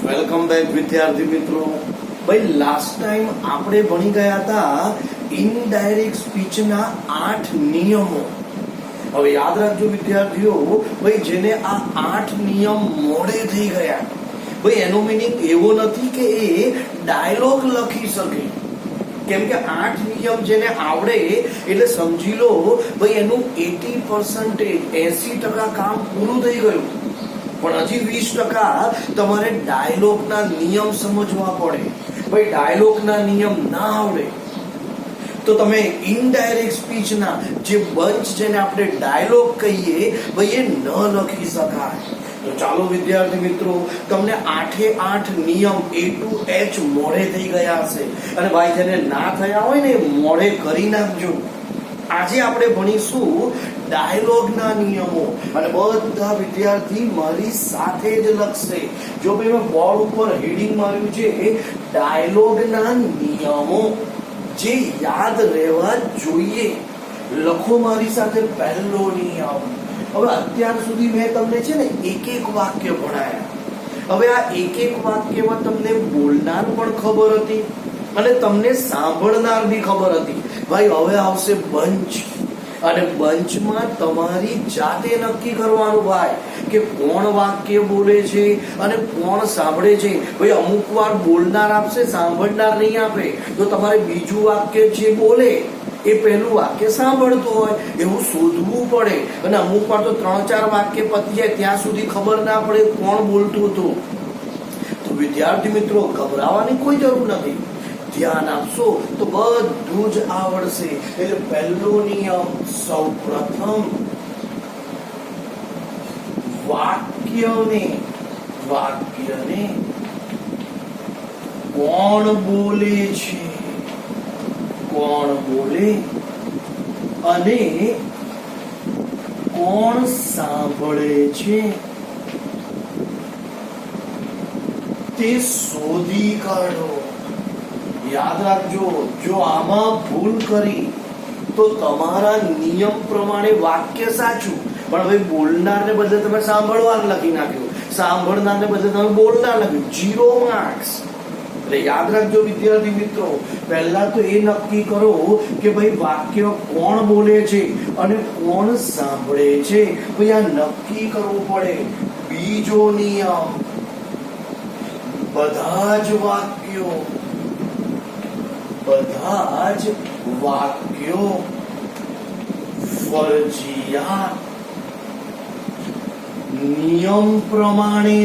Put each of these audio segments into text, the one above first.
Welcome back વિદ્યાર્થી મિત્રો. ભાઈ લાસ્ટ ટાઈમ આપણે ભણી ગયા હતા ઇનડાયરેક્ટ સ્પીચના 8 નિયમો. હવે યાદ રાખજો વિદ્યાર્થીઓ, ભાઈ જેને આ 8 નિયમ મોડે થઈ ગયા, ભાઈ એનો મીનિંગ એવો નથી કે એ ડાયલોગ લખી શકે, કેમ કે 8 નિયમ જેને આવડે એટલે સમજી લો ભાઈ એનું 80% કામ પૂરું થઈ ગયું. પણ હજી 20% તમારે ડાયલોગના નિયમ સમજવા પડે. ભાઈ ડાયલોગના નિયમ ના આવડે તો તમે ઇનડાયરેક્ટ સ્પીચના જે બંચ જેને આપણે ડાયલોગ કહીએ ભાઈ એ ન લખી શકાય. તો ચાલો વિદ્યાર્થી મિત્રો, તમને 8 નિયમ A to H મોડે થઈ ગયા હશે, અને ભાઈ જેને ના થયા હોય ને મોડે કરી નાખજો. આજે આપણે ભણીશું ડાયલોગના નિયમો, અને બધા વિદ્યાર્થી મારી સાથે જ લખશે. જો ભાઈ મેં બોર્ડ ઉપર હેડિંગ માર્યું છે ડાયલોગના નિયમો, જે યાદ રહેવા જોઈએ. લખો મારી સાથે પહેલો નિયમ. હવે અત્યાર સુધી મેં તમને છે ને એક વાક્ય ભણાયા. હવે આ એક વાક્યમાં તમને બોલનાર પણ ખબર હતી અને તમને સાંભળનાર બી ખબર હતી. ભાઈ હવે આવશે બંચ, અને બંચમાં તમારી જાતે નક્કી કરવાનું ભાઈ કે કોણ વાક્ય બોલે છે અને કોણ સાંભળે છે. ભાઈ અમુક વાર બોલનાર આપશે, સાંભળનાર નહીં આપે, તો તમારે બીજું વાક્ય જે બોલે એ પહેલું વાક્ય સાંભળતું હોય એવું શોધવું પડે. અને અમુક વાર તો 3-4 વાક્ય પતી જાય ત્યાં સુધી ખબર ના પડે કોણ બોલતું હતું. તો વિદ્યાર્થી મિત્રો, ગભરાવાની કોઈ જરૂર નથી. ધ્યાન આપશો તો બધું જ આવડશે. એટલે પહેલો નિયમ, સૌ પ્રથમ વાક્યને કોણ બોલે છે, કોણ બોલે અને કોણ સાંભળે છે તે શોધી કાઢો. યાદ રાખજો, જો આમાં ભૂલ કરી તો તમારા નિયમ પ્રમાણે વાક્ય સાચું, પણ હવે બોલનારને બદલે તમે સાંભળવાર લખી નાખ્યું, સાંભળનારને બદલે તમે બોલનાર લખ્યું, 0 માર્ક્સ. એટલે યાદ રાખજો વિદ્યાર્થી મિત્રો, પહેલા તો એ નક્કી કરો કે ભાઈ વાક્ય કોણ બોલે છે અને કોણ સાંભળે છે. ભાઈ આ નક્કી કરવું પડે. બીજો નિયમ, બધા જ વાક્યો ફરજિયાત નિયમ પ્રમાણે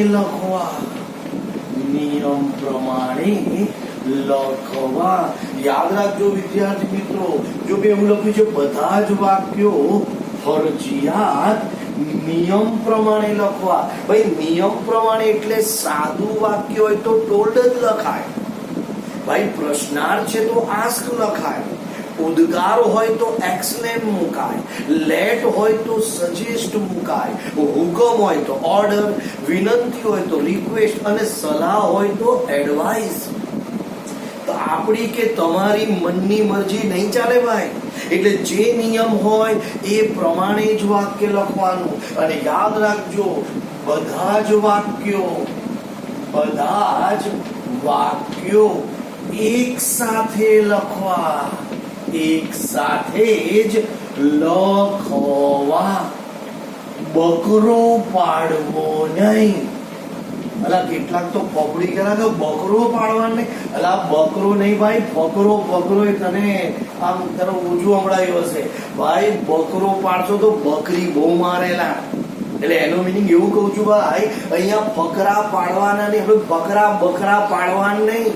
લખવા. યાદ રાખજો વિદ્યાર્થી મિત્રો, જો કે એવું લખ્યું છે બધા જ વાક્યો ફરજિયાત નિયમ પ્રમાણે લખવા. ભાઈ નિયમ પ્રમાણે એટલે સાદું વાક્ય હોય તો ટોલ્ડ જ લખાય. ભાઈ પ્રશ્નાર્થ છે તો આસ્ક લખાય. ઉદ્ગાર હોય તો એક્સપ્લેન મુકાય. લેટ હોય તો સજેસ્ટ મુકાય. હુકમ હોય તો ઓર્ડર, વિનંતી હોય તો રિક્વેસ્ટ, અને સલાહ હોય તો એડવાઇસ. તો આપણી કે તમારી મનની મરજી નહીં ચાલે ભાઈ. એટલે જે નિયમ હોય એ પ્રમાણે જ વાક્ય લખવાનું. અને યાદ રાખજો, બધા જ વાક્યો એક સાથે લખવા, એક સાથે જ લખવા. બકરો પાડવો નહીં. અલા કેટલાક તો પકડી ગયા કે બકરો પાડવા નહીં. અલા બકરો નહીં ભાઈ, ફકરો. એ તને આમ તને ઓછું સંભળાયું હશે. ભાઈ બકરો પાડશો તો બકરી બહુ મારેલા. એટલે એનો મીનિંગ એવું કહું છું ભાઈ, અહીંયા ફકરા પાડવાના નહીં, બકરા પાડવાના નહીં.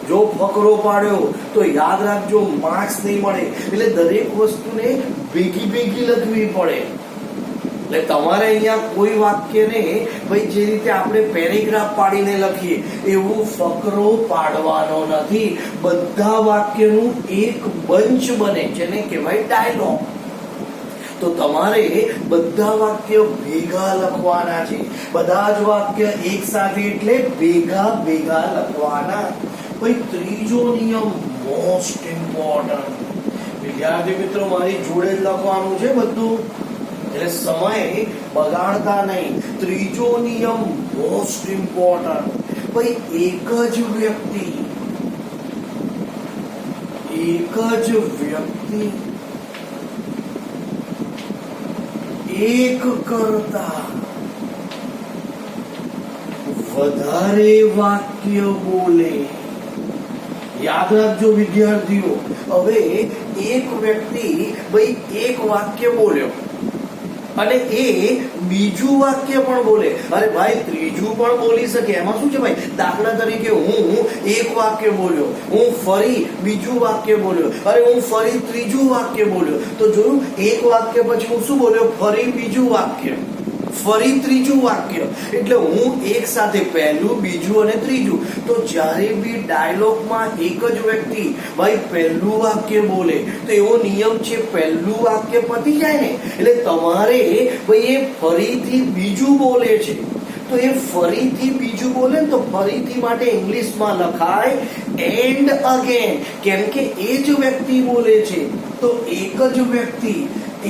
જો ફકરો પાડ્યો તો યાદ રાખજો માર્ક્સ નહીં મળે. એટલે દરેક વસ્તુને ભેગી લખવી પડે. એટલે તમારે અહીંયા કોઈ વાક્યને ભાઈ જે રીતે આપણે પેરેગ્રાફ પાડીને લખીએ એવું ફકરો પાડવાનો નથી. બધા વાક્યનું એક બંચ બને, જેને કહેવાય ડાયલોગ. તો તમારે બધા વાક્ય ભેગા લખવાના છે. બધા જ વાક્ય એક સાથે એટલે ભેગા લખવાના. ભાઈ ત્રીજો નિયમ મોસ્ટ ઇમ્પોર્ટન્ટ. વિદ્યાર્થી મિત્રો, મારી જોડે જ લખવાનું છે બધું, એટલે સમય બગાડતા નહીં. ત્રીજો નિયમ મોસ્ટ ઇમ્પોર્ટન્ટ. ભાઈ એક જ વ્યક્તિ એક કરતા વધારે વાક્ય બોલે. યાદ રાખજો વિદ્યાર્થીઓ, હવે એક વ્યક્તિ ભાઈ એક વાક્ય બોલ્યો અને એ બીજું વાક્ય પણ બોલે. અરે ભાઈ ત્રીજું પણ બોલી શકે, એમાં શું છે ભાઈ? દાખલા તરીકે હું એક વાક્ય બોલ્યો, હું ફરી બીજું વાક્ય બોલ્યો, અરે હું ફરી ત્રીજું વાક્ય બોલ્યો. તો જોયું, એક વાક્ય પછી હું શું બોલ્યો? ફરી બીજું વાક્ય, ફરી ત્રીજું વાક્ય. એટલે હું એક સાથે પહેલું, બીજું અને ત્રીજું. તો જ્યારે બી ડાયલોગમાં એક જ વ્યક્તિ ભાઈ પહેલું વાક્ય બોલે તો એવો નિયમ છે, પહેલું વાક્ય પતી જાય ને એટલે તમારે ભાઈ એ ફરીથી બીજું બોલે છે તો એ ફરીથી બીજું બોલે ને તો ફરીથી માટે ઇંગ્લિશમાં લખાય એન્ડ અગેન. કેમ કે એ જ વ્યક્તિ બોલે છે. તો એક જ વ્યક્તિ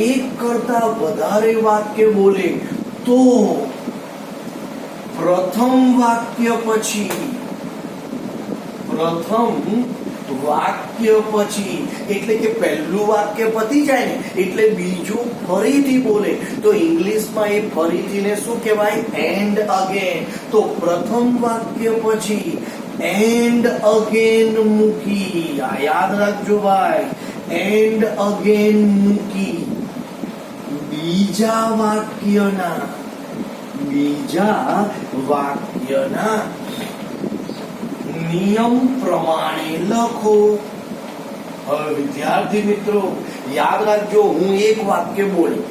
એક કરતા વધારે વાક્ય બોલે તો પ્રથમ વાક્ય પછી એટલે કે પહેલું વાક્ય પતી જાય ને એટલે બીજું ફરીથી બોલે તો ઇંગ્લિશમાં એ ફરીથીને શું કહેવાય? And again. તો પ્રથમ વાક્ય પછી એન્ડ અગેન મૂકી, યાદ રાખજો ભાઈ, એન્ડ અગેન મૂકી બીજા વાક્યના નિયમ પ્રમાણે લખો. હવે વિદ્યાર્થી મિત્રો યાદ રાખજો, હું એક વાક્ય બોલ્યો,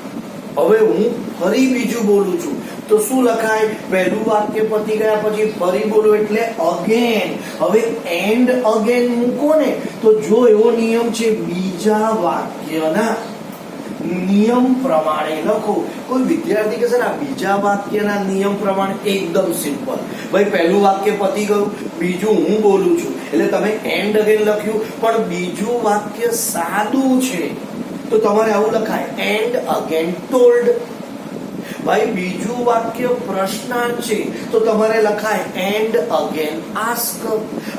હવે હું ફરી બીજું બોલું છું તો શું લખાય? પહેલું વાક્ય પતી ગયા પછી ફરી બોલો એટલે અગેન. હવે એન્ડ અગેન મૂકો ને તો જો એવો નિયમ છે બીજા વાક્યના નિયમ પ્રમાણે લખો. કોઈ વિદ્યાર્થી કહેશે ને આ બીજા વાક્યના નિયમ પ્રમાણે, એકદમ સિમ્પલ ભાઈ, પહેલું વાક્ય પતી ગયું, બીજું હું બોલું છું એટલે તમે એન્ડ અગેન લખ્યું, પણ બીજું વાક્ય સાદું છે તો તમારે આવું લખાય એન્ડ અગેન ટોલ્ડ. ભાઈ બીજું વાક્ય પ્રશ્નાર્થ છે તો તમારે લખાય એન્ડ અગેન આસ્ક.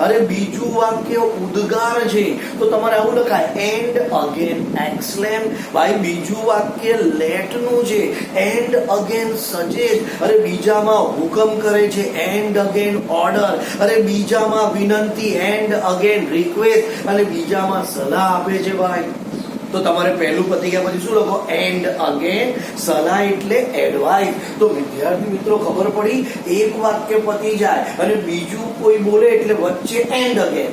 અરે બીજું વાક્ય ઉદ્ગાર છે તો તમારે આવું લખાય એન્ડ અગેન એક્સક્લેમ. ભાઈ બીજું વાક્ય લેટ નું છે, એન્ડ અગેન સજેસ્ટ. અરે બીજામાં હુકમ કરે છે, એન્ડ અગેન ઓર્ડર. અરે બીજામાં વિનંતી, એન્ડ અગેન રિક્વેસ્ટ. અને બીજામાં સલાહ આપે છે ભાઈ. તો તમારે પહેલું પતી ગયા પછી શું લખો? And again. સલાહ એટલે એડવાઇસ. તો વિદ્યાર્થી મિત્રો ખબર પડી, એક વાક્ય પતી જાય અને બીજું કોઈ બોલે એટલે વચ્ચે એન્ડ અગેન.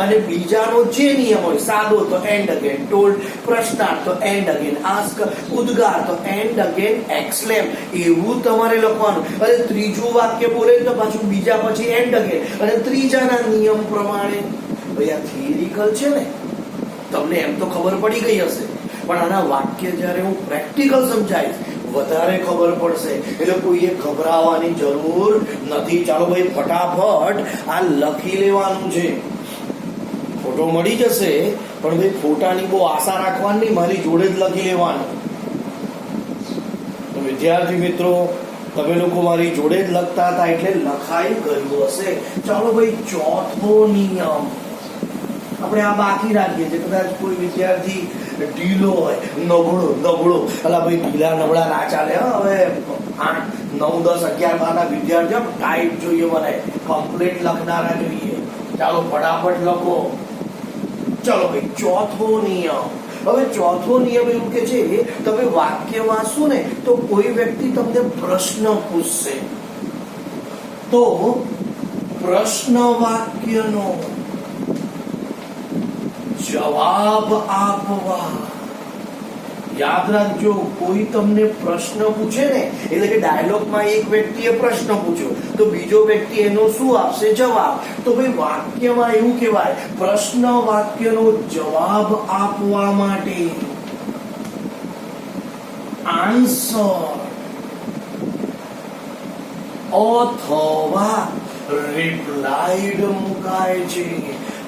અને બીજાનો જે નિયમ હોય સાદો તો એન્ડ અગેન ટોલ્ડ, પ્રશ્નાર્થ તો એન્ડ અગેન આસ્ક, ઉદ્ગાર તો એન્ડ અગેન એક્સક્લેમ. એવું તમારે લખવાનું. અને ત્રીજું વાક્ય બોલે તો પાછું બીજા પછી એન્ડ અગેન અને ત્રીજાના નિયમ પ્રમાણે. ભાઈ આ થિયરિકલ છે ને, તમને એમ તો ખબર પડી ગઈ હશે, પણ આના વાક્ય જ્યારે હું પ્રેક્ટિકલ સમજાવીશ વધારે ખબર પડશે. એટલે કોઈએ ગભરાવાની જરૂર નથી. ચાલો ભાઈ ફટાફટ આ લખી લેવાનું છે. ફોટો મળી જશે પણ ભાઈ ફોટાની બહુ આશા રાખવાની નહીં, મારી જોડે જ લખી લેવાનું. તો વિદ્યાર્થી મિત્રો તમે લોકો મારી જોડે જ લખતા હતા એટલે લખાઈ ગયું હશે. ચાલો ભાઈ ચોથો નિયમ આપણે આ બાકી રાખીએ છીએ. કદાચ કોઈ વિદ્યાર્થી ઢીલો હોય, નબળો અલા ભાઈ ઢીલા નબળા ના ચાલે. હવે 8, 9, 10, 11, 12 વિદ્યાર્થીઓ ટાઈપ જોઈએ, મને કમ્પ્લીટ લખનારા જોઈએ. ચાલો ફટાફટ લખો. ચલો ભાઈ ચોથો નિયમ. હવે ચોથો નિયમ એવું કે છે તમે વાક્ય વાંચો ને તો કોઈ વ્યક્તિ તમને પ્રશ્ન પૂછશે તો પ્રશ્ન વાક્યનો જવાબ આપવા. યાદ રાખજો, કોઈ તમને પ્રશ્ન પૂછે ને એટલે કે ડાયલોગમાં એક વ્યક્તિએ પ્રશ્ન પૂછ્યો તો બીજો વ્યક્તિ એનો શું આપશે? જવાબ. તો ભાઈ વાક્યમાં એવું કહેવાય પ્રશ્ન વાક્યનો જવાબ આપવા માટે આન્સર અથવા રિપ્લાઇડ મુકાય છે.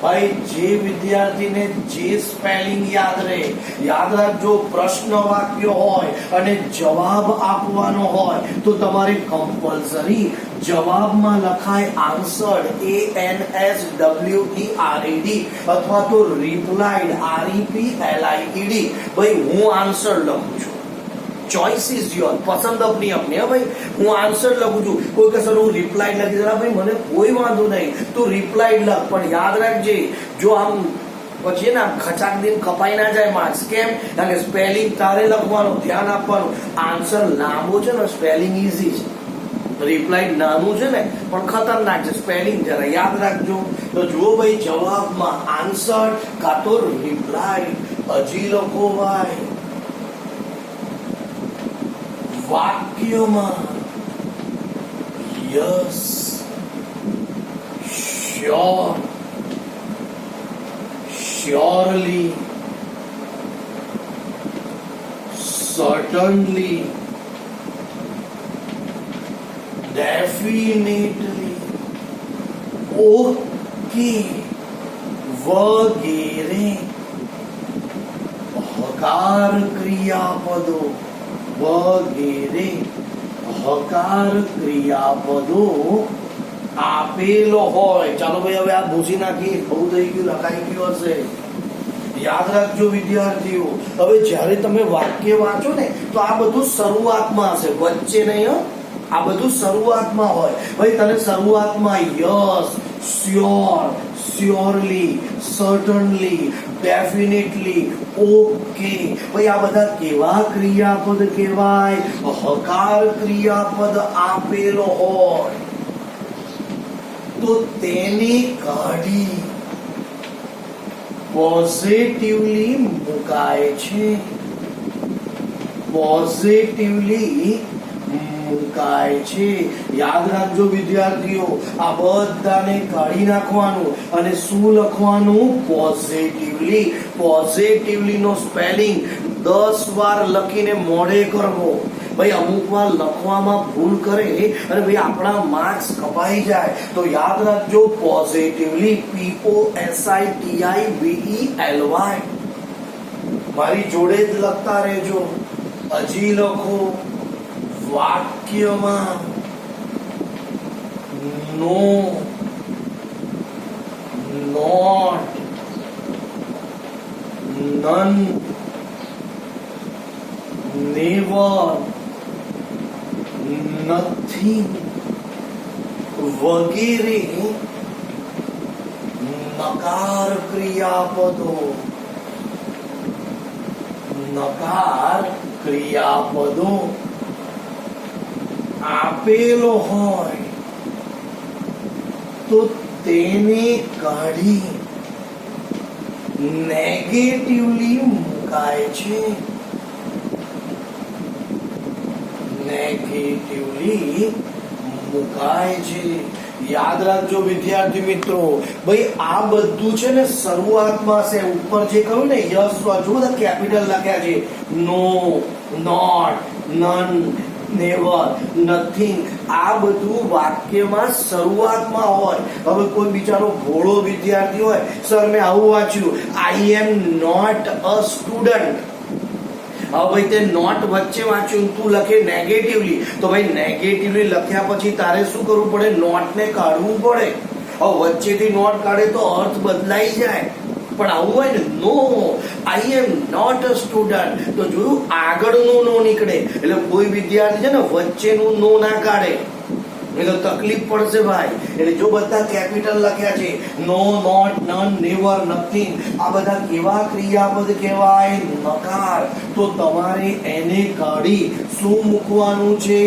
ભાઈ જે વિદ્યાર્થીને જે સ્પેલિંગ યાદ રહે, યાદ રાખજો, પ્રશ્ન વાક્ય હોય અને જવાબ આપવાનો હોય તો તમારે કમ્પલસરી જવાબમાં લખાય આન્સર્ડ ANSWERED અથવા તો રિપ્લાઇડ REPLIED. ભાઈ હું આન્સર લખું છું, ચોઇસ ઇઝ યોર, પસંદ આપની આપની. હા ભાઈ, હું આન્સર લખું છું, કોઈ કે સર હું રિપ્લાય લખી દઉં, ભાઈ મને કોઈ વાંધો નહીં, તું રિપ્લાય લખ, પણ યાદ રાખજે જો આમ પછી ને ખચાક દિન કપાઈ ના જાય માર્ક્સ. કેમ? કારણ કે સ્પેલિંગ તારે લખવાનું, ધ્યાન આપવાનું. આન્સર લાંબો છે ને, સ્પેલિંગ ઈઝી છે, રિપ્લાય નાનું છે ને પણ ખતરનાક છે, સ્પેલિંગ જરા યાદ રાખજો. તો જુઓ ભાઈ, જવાબમાં આન્સર કાં તો રિપ્લાય. હજી લખો ભાઈ, વાક્યમાં yes, sure, surely, સર્ટનલી, definitely, okay વગેરે હકાર ક્રિયાપદો વગેરે હકાર ક્રિયાપદો આપેલો હોય. ચાલો ભાઈ, હવે આ ભૂસી નાખી, બહુ થઈ ગયું, લખાઈ ગયું હશે. યાદ રાખજો વિદ્યાર્થીઓ, હવે જ્યારે તમે વાક્ય વાંચો ને તો આ બધું શરૂઆતમાં હશે, વચ્ચે નહીં. હો, આ બધું શરૂઆતમાં હોય. ભાઈ તને શરૂઆતમાં yes, sure, surely, સર્ટનલી, definitely, okay, ભાઈ આ બધા કેવા ક્રિયાપદ કહેવાય? હકાર ક્રિયાપદ આપેલો હોય તો તેને કાઢી પોઝિટિવલી મુકાય છે, પોઝિટિવલી મુકાય છે. યાદ રાખજો વિદ્યાર્થીઓ, આ બધાને કાઢી નાખવાનું અને શું લખવાનું? પોઝિટિવલી. પોઝિટિવલી નો સ્પેલિંગ 10 વાર લખીને મોઢે કરવો. ભાઈ અમુક વાર લખવામાં ભૂલ કરે અને ભાઈ આપણા માર્ક્સ કપાઈ જાય, તો યાદ રાખજો પોઝિટિવલી, POSITIVELY. મારી જોડે જ લખતા રહેજો. હજી લખો, વાક્યમાં નો, નોટ, નન, નેવર, નથિંગ વગેરે નકાર ક્રિયાપદો, નકાર ક્રિયાપદો આપેલો હોય તો તેને કાઢી નેગેટિવલી મુકાય છે, નેગેટિવલી મુકાય છે. યાદ રાખજો વિદ્યાર્થી મિત્રો, ભાઈ આ બધું છે ને શરૂઆતમાં છે. ઉપર જે કહ્યું ને યસ, જુઓ કેપિટલ લખ્યા છે, નો, નોટ, નન, નેવર, નથિંગ, આ બધું વાક્યમાં શરૂઆતમાં હોય. હવે કોઈ બિચારો ભોળો વિદ્યાર્થી હોય, સર મેં આવું વાંચ્યું, આઈ એમ નોટ અ સ્ટુડન્ટ. હવે ભાઈ તે નોટ વચ્ચે વાંચ્યું, તું લખે નેગેટિવલી, તો ભાઈ નેગેટિવલી લખ્યા પછી તારે શું કરવું પડે? નોટ ને કાઢવું પડે. હવે વચ્ચેથી નોટ કાઢે તો અર્થ બદલાઈ જાય. પણ આવું હોય ને, નો, આઈ એમ નોટ અ સ્ટુડન્ટ, તો જોયું આગળનું નો નીકળે. એટલે કોઈ વિદ્યાર્થી છે ને વચ્ચેનું નો ના કાઢે, એ તો તકલીફ પડશે ભાઈ. એટલે જો બધા કેપિટલ લખ્યા છે, નો, નોટ, નન, નેવર, નથિંગ, આ બધા કેવા ક્રિયાપદ કહેવાય? નકાર. તો તમારે એને કાઢી શું મૂકવાનું છે?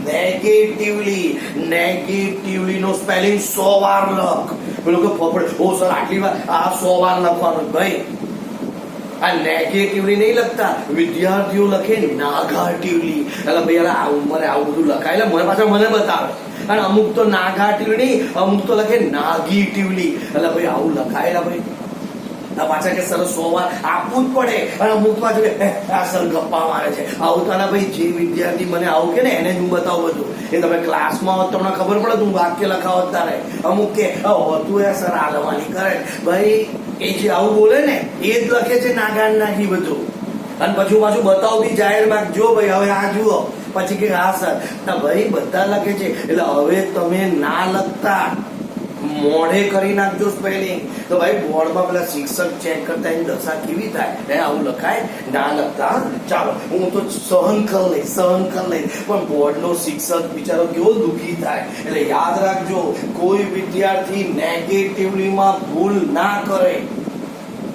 નેગેટિવલી. નેગેટિવલી નો સ્પેલિંગ 100 વાર લખ. પેલું કે ફફડ, ઓ સર આટલી વાર, આ 100 વાર લખવાનું. ભાઈ આ નેગેટિવલી નહીં લખતા, વિદ્યાર્થીઓ લખે નાગાટિવલી. એટલે ભાઈ આ ઉંમરે આવું બધું લખાય, એટલે મને પાછા મને બતાવે. અને અમુક તો નાગાટિવલી નહીં, અમુક તો લખે નાગેટિવલી. એટલે ભાઈ આવું લખાયેલા ભાઈ પાછા કે સર 100 વાર આપવું જ પડે, અને અમુક પાછું આ સર ગપ્પા મારે છે આવું. તો ભાઈ જે વિદ્યાર્થી મને આવું કે ને એને જ હું બતાવું બધું. એ તમે ક્લાસમાં હોત તમને ખબર પડે તું વાક્ય લખાવત તારે. અમુક કે હોતું એ સર આલવાની કરે ભાઈ, એ જે આવું બોલે ને એ જ લખે છે નાગાન નાખી બધું, અને પછી પાછું બતાવું બી જાહેરમાં, જો ભાઈ હવે આ જુઓ, પછી કે હા સર. ના ભાઈ બધા લખે છે, એટલે હવે તમે ના લખતા મોઢે કરી નાખજો સ્પેલિંગ. તો ભાઈ બોર્ડમાં પેલા શિક્ષક ચેક કરતા એની દશા કેવી થાય? આવું લખાય? ના લખતા. ચાલો હું તો સહન કરી લઈશ, પણ બોર્ડનો શિક્ષક બિચારો કેવો દુઃખી થાય. એટલે યાદ રાખજો, કોઈ વિદ્યાર્થી નેગેટિવલીમાં ભૂલ ના કરે.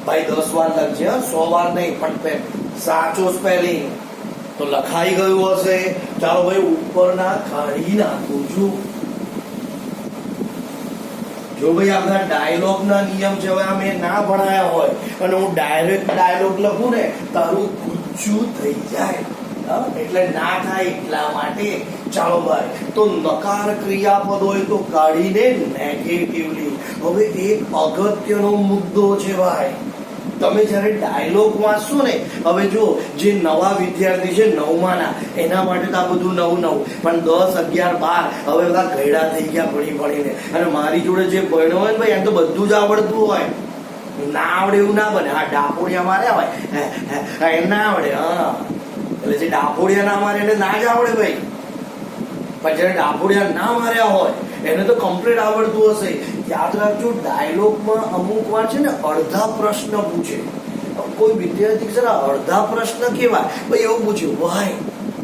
ભાઈ 10 વાર લખજે, 100 વાર નહીં, પણ સાચો સ્પેલિંગ તો લખાઈ ગયું હશે. ચાલો ભાઈ ઉપરના કાઢી નાખું છું. જો ભાઈ આપણા ડાયલોગ ના નિયમ છે, હવે મેં ના ભણાયા હોય અને હું ડાયરેક્ટ ડાયલોગ લખું ને, તારું ગુચ્છું થઈ જાય. એટલે ના થાય એટલા માટે. ચાલો ભાઈ, તો નકાર ક્રિયાપદ હોય તો કાઢીને નેગેટિવલી. હવે એક અગત્યનો મુદ્દો છે ભાઈ, તમે જયારે ડાયલોગ વાંચશો ને, હવે જો જે નવા વિદ્યાર્થી છે 9માના, એના માટે તો આ બધું નવું, પણ 10, 11, 12 હવે બધા ઘરડા થઈ ગયા ભણીને. અને મારી જોડે જે ભણ્યો હોય ને ભાઈ, એમ તો બધું જ આવડતું હોય. ના આવડે એવું ના બને. હા ડાપોડિયા માર્યા હોય એમ ના આવડે. હા એટલે જે ડાપોડિયા ના મારે એને ના જ આવડે ભાઈ, પણ જયારે ડાપોડિયા ના માર્યા હોય એને તો કમ્પ્લીટ આવડતું હશે. યાદ રાખજો, ડાયલોગમાં અમુક વાર છે ને અડધા પ્રશ્ન પૂછે. કોઈ વિદ્યાર્થી છે ને અડધા પ્રશ્ન કેવા ભાઈ એવું પૂછે,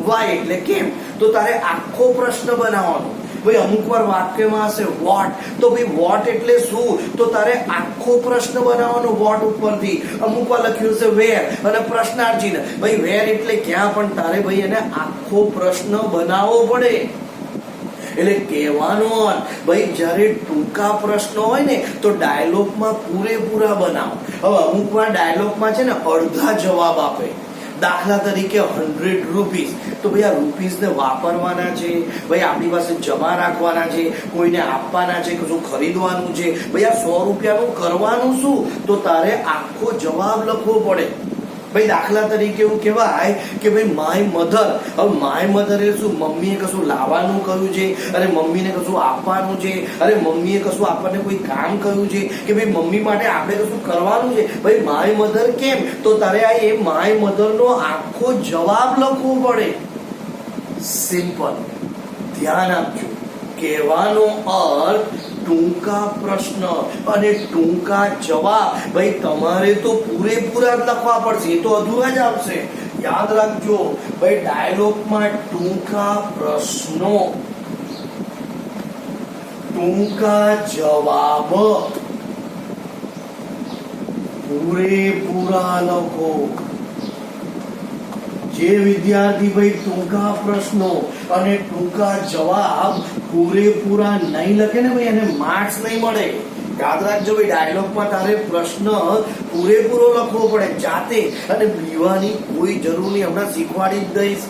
વાય એટલે કેમ, તો તારે આખો પ્રશ્ન બનાવવાનો. ભાઈ અમુક વાર વાક્યમાં હશે વોટ, તો ભાઈ વોટ એટલે શું, તો તારે આખો પ્રશ્ન બનાવવાનો વોટ ઉપરથી. અમુક વાર લખ્યું છે વેર અને પ્રશ્નાર્થ ચિહ્ન, ભાઈ વેર એટલે ક્યાં, પણ તારે ભાઈ એને આખો પ્રશ્ન બનાવવો પડે. એટલે કહેવાનો ભાઈ જયારે ટૂંકા પ્રશ્નો હોય ને તો ડાયલોગમાં પૂરેપૂરા બનાવો. હવે અમુક વાર ડાયલોગમાં છે ને અડધા જવાબ આપે. દાખલા તરીકે 100 રૂપીસ, તો ભાઈ આ રૂપીસ ને વાપરવાના છે, ભાઈ આપણી પાસે જમા રાખવાના છે, કોઈને આપવાના છે, કશું ખરીદવાનું છે, ભાઈ આ 100 રૂપિયાનું કરવાનું શું, તો તારે આખો જવાબ લખવો પડે. ભાઈ દાખલા તરીકે એવું કહેવાય કે ભાઈ માય મધર. હવે માય મધર એ શું, મમ્મીએ કશું લાવવાનું કહ્યું છે, અને મમ્મીને કશું આપવાનું છે, અરે મમ્મીએ કશું આપણને કોઈ કામ કહ્યું છે, કે ભાઈ મમ્મી માટે આપણે કશું કરવાનું છે. ભાઈ માય મધર કેમ, તો તારે આ એ માય મધર નો આખો જવાબ લખવો પડે. સિમ્પલ. ધ્યાન આપજો, કહેવાનો અર્થ ટૂંકા પ્રશ્ન અને ટૂંકા જવાબ. ભાઈ તમારે તો પૂરેપૂરા જ લખવા પડશે, એ તો અધૂરા જ આવશે. યાદ રાખજો ભાઈ, ડાયલોગમાં ટૂંકા પ્રશ્નો, ટૂંકા જવાબ પૂરેપૂરા લખો. જે વિદ્યાર્થી ભાઈ ટૂંકા પ્રશ્નો અને ટૂંકા જવાબ પૂરેપૂરા નહીં લખે ને ભાઈ, એને માર્ક્સ નહીં મળે. યાદ રાખજો ભાઈ, ડાયલોગમાં તારે પ્રશ્ન પૂરેપૂરો લખવો પડે જાતે, અને બીવાની કોઈ જરૂર નહીં, હમણાં શીખવાડી જ દઈશ.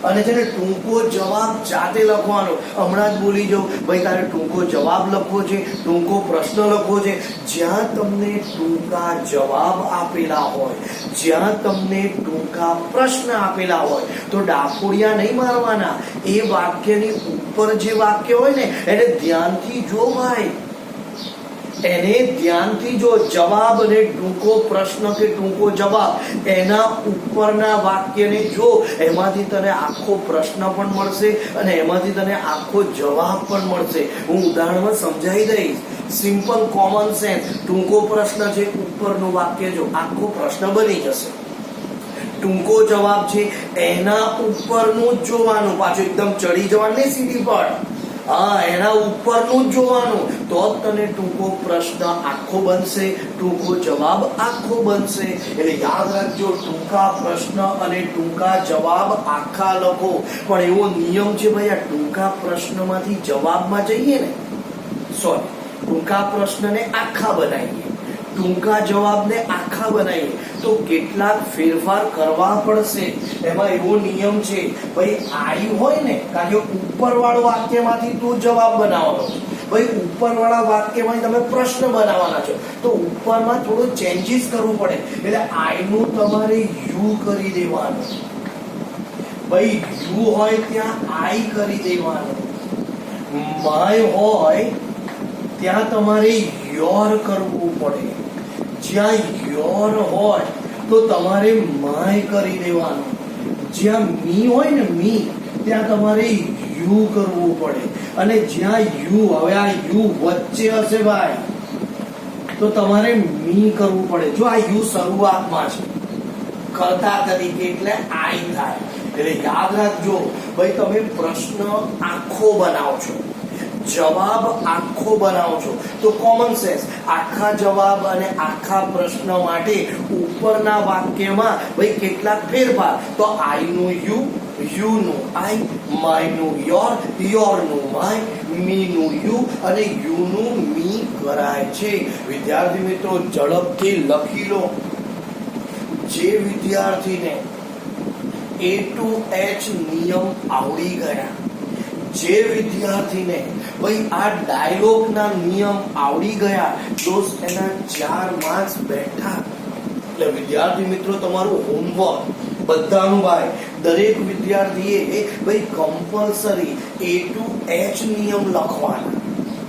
અને છે ને ટૂંકો જવાબ જાતે લખવાનો. હમણાં જ બોલી જાઉં ભાઈ, તારે ટૂંકો જવાબ લખવો છે, ટૂંકો પ્રશ્ન લખવો છે. જ્યાં તમને ટૂંકા જવાબ આપેલા હોય, જ્યાં તમને ટૂંકા પ્રશ્ન આપેલા હોય, તો ડાફોડિયા નહીં મારવાના. એ વાક્યની ઉપર જે વાક્ય હોય ને એને ધ્યાનથી જો ભાઈ, એને ધ્યાનથી જો. જવાબ અને ટૂંકો પ્રશ્ન કે ટૂંકો જવાબ, એના ઉપરના વાક્યને જો, એમાંથી તને આખો પ્રશ્ન પણ મળશે અને એમાંથી તને આખો જવાબ પણ મળશે. હું ઉદાહરણમાં સમજાવી દઈશ. Simple common sense. ટૂંકો પ્રશ્ન છે, ઉપરનું વાક્ય જો, આખો પ્રશ્ન બની જશે. ટૂંકો જવાબ છે, એના ઉપરનું જ જોવાનું, પાછું એકદમ ચડી જવાનું નહીં સીધી પર. હા, એના ઉપરનું જ જોવાનું, તો જ તને ટૂંકો પ્રશ્ન આખો બનશે, ટૂંકો જવાબ આખો બનશે. એટલે યાદ રાખજો, ટૂંકા પ્રશ્ન અને ટૂંકા જવાબ આખા લખો. પણ એવો નિયમ છે ભાઈ, આ ટૂંકા પ્રશ્નમાંથી જવાબમાં જઈએ ને, ટૂંકા પ્રશ્નને આખા બનાવીએ, ટૂંકા જવાબને આખા બનાવીએ, તો કેટલાક ફેરફાર કરવા પડશે. એમાં એવો નિયમ છે ભાઈ, આઈ હોય ને, કારણ કે ઉપરવાળું વાક્યમાંથી તું જવાબ બનાવવાનો, ભાઈ ઉપરવાળા વાક્યમાં તમે પ્રશ્ન બનાવવાના છો તો ઉપરમાં થોડું ચેન્જીસ કરવું પડે એટલે આઈ નું તમારે યુ કરી દેવાનું, ભાઈ યુ હોય ત્યાં આઈ કરી દેવાનું, માય હોય ત્યાં તમારે યોર કરવું પડે, જ્યાં યોર હોય તો તમારે માય કરી દેવાનું, જ્યાં મી હોય ને મી ત્યાં તમારે યુ કરવું પડે, અને જ્યાં યુ, હવે આ યુ વચ્ચે હશે ભાઈ તો તમારે મી કરવું પડે. જો આ યુ શરૂઆતમાં છે કર્તા તરીકે એટલે આઈ થાય, એટલે યાદ રાખજો ભાઈ તમે પ્રશ્ન આખો બનાવો છો, જવાબ આખો બનાવો છો તો કોમન સેન્સ આખા જવાબ અને આખા પ્રશ્ન માટે ઉપરના વાક્યમાં ભાઈ કેટલાક ફેરફાર, તો આઈ નું યુ, યુ નું આઈ, માય નું યોર, યોર નું માય, મી નું યુ અને યુ નું મી કરાય છે. વિદ્યાર્થી મિત્રો ઝડપથી લખી લો. જે વિદ્યાર્થીને A to H નિયમ આવડી ગયા, જે વિદ્યાર્થીને ભાઈ આ ડાયલોગના નિયમ આવડી ગયા, દોસ્ત એના 4 માર્ક્સ બેઠા. એટલે વિદ્યાર્થી મિત્રો તમારું હોમવર્ક બધાનું ભાઈ દરેક વિદ્યાર્થીએ ભાઈ કમ્પલસરી A to H નિયમ લખવાના,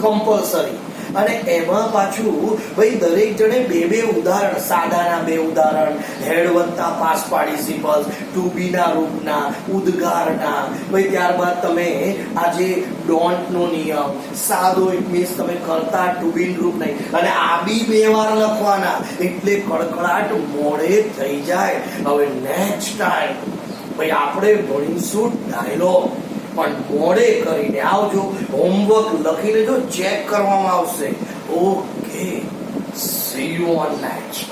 કમ્પલસરી. અને એમાં પાછું ભાઈ દરેક જણે બે ઉદાહરણ, સાદાના 2 ઉદાહરણ, હેડ વત્તા પાસ્ટ પાર્ટિસિપલ્સ, ટુ બી ના રૂપના, ઉદ્ગારના, ભાઈ ત્યારબાદ તમે આજે ડોન્ટ નો નિયમ, સાદો ઇટ મીન્સ તમે કરતા ટુ બી રૂપ નહીં, અને આ બી 2 વાર લખવાના એટલે કડકડાટ મોડે થઈ જાય. હવે નેક્સ્ટ ટાઈમ ભાઈ આપણે ભણીશું ડાયલોગ, પણ મોડે કરીને આવજો, હોમવર્ક લખીને જો ચેક કરવામાં આવશે. Okay, C you on next.